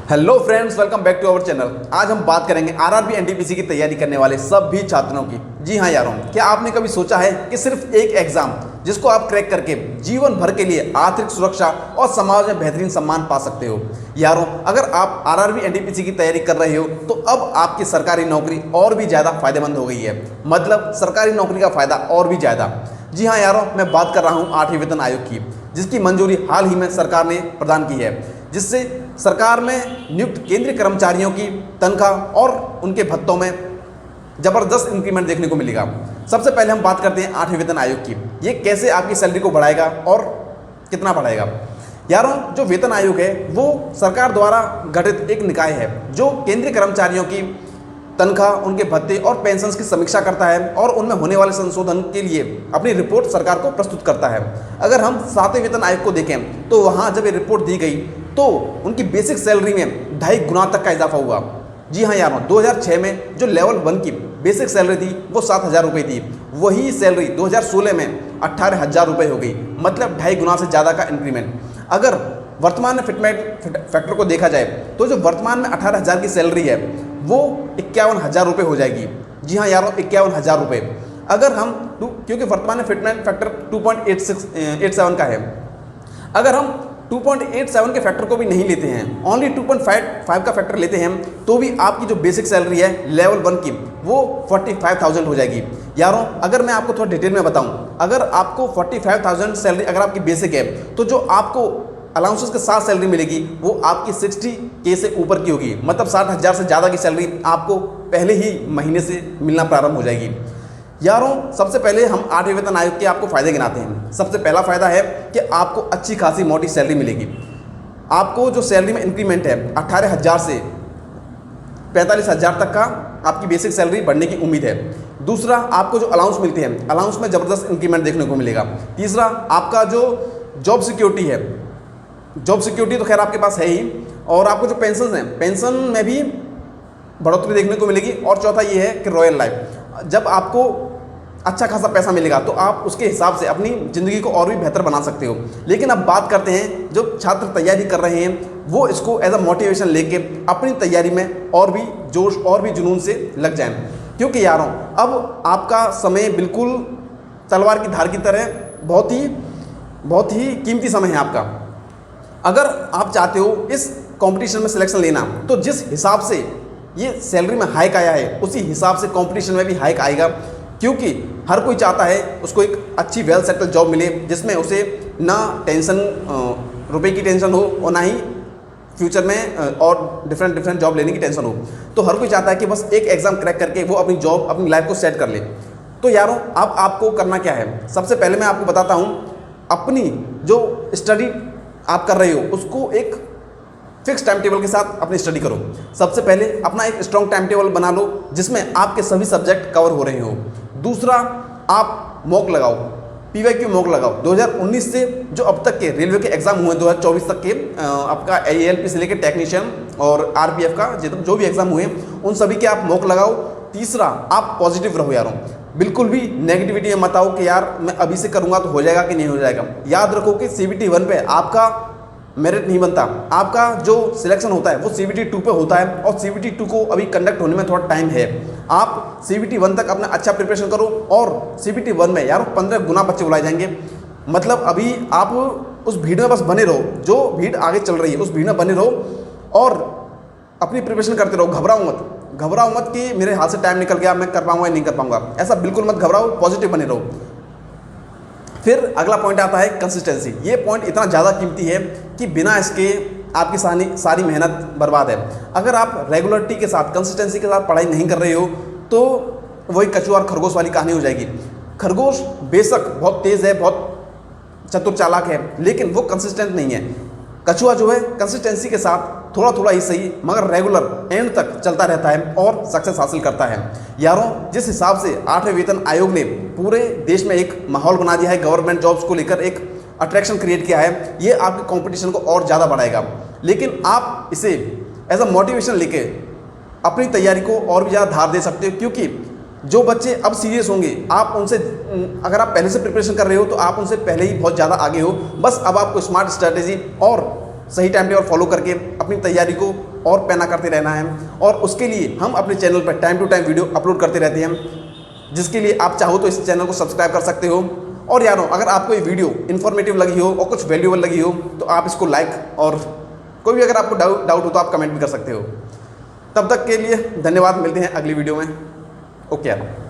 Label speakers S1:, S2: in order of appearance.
S1: Hello friends, welcome back to our channel. आज हम बात करेंगे आरआरबी एनटीपीसी की तैयारी करने वाले सभी छात्रों की। जी हाँ यारों, क्या आपने कभी सोचा है कि सिर्फ एक एग्जाम जिसको आप क्रैक करके जीवन भर के लिए आर्थिक सुरक्षा और समाज में बेहतरीन सम्मान पा सकते हो। यारों, अगर आप आरआरबी एनटीपीसी की तैयारी कर रहे हो तो अब आपकी सरकारी नौकरी और भी ज़्यादा फायदेमंद हो गई है। मतलब सरकारी नौकरी का फायदा और भी ज़्यादा। जी हाँ यारों, मैं बात कर रहा हूँ 8वें वेतन आयोग की, जिसकी मंजूरी हाल ही में सरकार ने प्रदान की है, जिससे सरकार में नियुक्त केंद्रीय कर्मचारियों की तनख्वाह और उनके भत्तों में जबरदस्त इंक्रीमेंट देखने को मिलेगा। सबसे पहले हम बात करते हैं 8वें वेतन आयोग की। ये कैसे आपकी सैलरी को बढ़ाएगा और कितना बढ़ाएगा। यारों, जो वेतन आयोग है वो सरकार द्वारा गठित एक निकाय है जो केंद्रीय कर्मचारियों की तनख्वाह, उनके भत्ते और पेंशन की समीक्षा करता है और उनमें होने वाले संशोधन के लिए अपनी रिपोर्ट सरकार को प्रस्तुत करता है। अगर हम 7वें वेतन आयोग को देखें तो वहाँ जब ये रिपोर्ट दी गई तो उनकी बेसिक सैलरी में 2.5 गुना तक का इजाफा हुआ। जी हाँ यारों, 2006 में जो लेवल 1 की बेसिक सैलरी थी वो 7,000 रुपये थी, वही सैलरी 2016 में 18,000 रुपये हो गई। मतलब 2.5 गुना से ज़्यादा का इंक्रीमेंट। अगर वर्तमान में फिटमेंट फैक्टर को देखा जाए तो जो वर्तमान में 18,000 की सैलरी है वो 51,000 रुपये हो जाएगी। जी हाँ यारों, 51,000 रुपये। अगर हम क्योंकि वर्तमान में फिटमेंट फैक्टर 2.87 का है, अगर हम 2.87 के फैक्टर को भी नहीं लेते हैं, ओनली 2.5 का फैक्टर लेते हैं, तो भी आपकी जो बेसिक सैलरी है लेवल 1 की वो 45,000 हो जाएगी। यारों, अगर मैं आपको थोड़ा डिटेल में बताऊं, अगर आपको 45,000 सैलरी अगर आपकी बेसिक है तो जो आपको अलाउंसेस के साथ सैलरी मिलेगी वो आपकी 60K से ऊपर की होगी। मतलब 60,000 से ज़्यादा की सैलरी आपको पहले ही महीने से मिलना प्रारंभ हो जाएगी। यारों, सबसे पहले हम 8वें वेतन आयोग के आपको फ़ायदे गिनाते हैं। सबसे पहला फ़ायदा है कि आपको अच्छी खासी मोटी सैलरी मिलेगी। आपको जो सैलरी में इंक्रीमेंट है 18,000 से 45,000 तक का आपकी बेसिक सैलरी बढ़ने की उम्मीद है। दूसरा, आपको जो अलाउंस मिलते हैं, अलाउंस में ज़बरदस्त इंक्रीमेंट देखने को मिलेगा। तीसरा, आपका जो जॉब सिक्योरिटी है, जॉब सिक्योरिटी तो खैर आपके पास है ही, और आपको जो पेंशन हैं, पेंशन में भी बढ़ोतरी देखने को मिलेगी। और चौथा ये है कि रॉयल लाइफ, जब आपको अच्छा खासा पैसा मिलेगा तो आप उसके हिसाब से अपनी ज़िंदगी को और भी बेहतर बना सकते हो। लेकिन अब बात करते हैं जो छात्र तैयारी कर रहे हैं वो इसको एज अ मोटिवेशन लेके अपनी तैयारी में और भी जोश और भी जुनून से लग जाएं। क्योंकि यारों, अब आपका समय बिल्कुल तलवार की धार की तरह बहुत ही कीमती समय है आपका। अगर आप चाहते हो इस कंपटीशन में सिलेक्शन लेना तो जिस हिसाब से ये सैलरी में हाइक आया है उसी हिसाब से कंपटीशन में भी हाइक आएगा। क्योंकि हर कोई चाहता है उसको एक अच्छी वेल सेटल जॉब मिले जिसमें उसे ना टेंशन रुपए की टेंशन हो और ना ही फ्यूचर में और डिफरेंट जॉब लेने की टेंशन हो। तो हर कोई चाहता है कि बस एक एग्ज़ाम क्रैक करके वो अपनी जॉब, अपनी लाइफ को सेट कर ले। तो यारों, अब आपको करना क्या है, सबसे पहले मैं आपको बताता हूँ, अपनी जो स्टडी आप कर रहे हो उसको एक फिक्स टाइम टेबल के साथ अपनी स्टडी करो। सबसे पहले अपना एक स्ट्रॉन्ग टाइम टेबल बना लो जिसमें आपके सभी सब्जेक्ट कवर हो रहे हो। दूसरा, आप मॉक लगाओ, PYQ मॉक लगाओ। 2019 से जो अब तक के रेलवे के एग्जाम हुए 2024 तक के, आपका ALP से लेकर टेक्नीशियन और RPF का जो भी एग्जाम हुए उन सभी के आप मॉक लगाओ। तीसरा, आप पॉजिटिव रहो यारों, बिल्कुल भी नेगेटिविटी में मत आओ कि यार मैं अभी से करूँगा तो हो जाएगा कि नहीं हो जाएगा। याद रखो कि CBT 1 पे आपका मेरिट नहीं बनता, आपका जो सिलेक्शन होता है वो CBT 2 पे होता है और CBT 2 को अभी कंडक्ट होने में थोड़ा टाइम है। आप CBT 1 तक अपना अच्छा प्रिपरेशन करो और CBT 1 में यार 15 गुना बच्चे बुलाए जाएंगे। मतलब अभी आप उस भीड़ में बस बने रहो, जो भीड़ आगे चल रही है उस भीड़ में बने रहो और अपनी प्रिपरेशन करते रहो। घबराओ मत कि मेरे हाथ से टाइम निकल गया, मैं कर पाऊंगा या नहीं कर पाऊंगा, ऐसा बिल्कुल मत घबराओ, पॉजिटिव बने रहो। फिर अगला पॉइंट आता है कंसिस्टेंसी। ये पॉइंट इतना ज़्यादा कीमती है कि बिना इसके आपकी सारी मेहनत बर्बाद है। अगर आप रेगुलरिटी के साथ, कंसिस्टेंसी के साथ पढ़ाई नहीं कर रहे हो तो वही कछुआ और खरगोश वाली कहानी हो जाएगी। खरगोश बेशक बहुत तेज़ है, बहुत चतुर चालाक है, लेकिन वो कंसिस्टेंट नहीं है। कछुआ जो है कंसिस्टेंसी के साथ थोड़ा ही सही मगर रेगुलर एंड तक चलता रहता है और सक्सेस हासिल करता है। यारों, जिस हिसाब से 8वें वेतन आयोग ने पूरे देश में एक माहौल बना दिया है, गवर्नमेंट जॉब्स को लेकर एक अट्रैक्शन क्रिएट किया है, ये आपके कंपटीशन को और ज़्यादा बढ़ाएगा। लेकिन आप इसे एज अ मोटिवेशन लेके अपनी तैयारी को और भी ज़्यादा धार दे सकते हो। क्योंकि जो बच्चे अब सीरियस होंगे, आप उनसे, अगर आप पहले से प्रिपरेशन कर रहे हो तो आप उनसे पहले ही बहुत ज़्यादा आगे हो। बस अब आपको स्मार्ट स्ट्रैटेजी और सही टाइम टेबल फॉलो करके अपनी तैयारी को और पैना करते रहना है। और उसके लिए हम अपने चैनल पर time to time video upload करते रहते हैं, जिसके लिए आप चाहो तो इस चैनल को सब्सक्राइब कर सकते हो। और यारों, अगर आपको ये वीडियो इन्फॉर्मेटिव लगी हो और कुछ वैल्यूएबल लगी हो तो आप इसको लाइक, और कोई भी अगर आपको डाउट हो तो आप कमेंट भी कर सकते हो। तब तक के लिए धन्यवाद, मिलते हैं अगली वीडियो में। ओके यार।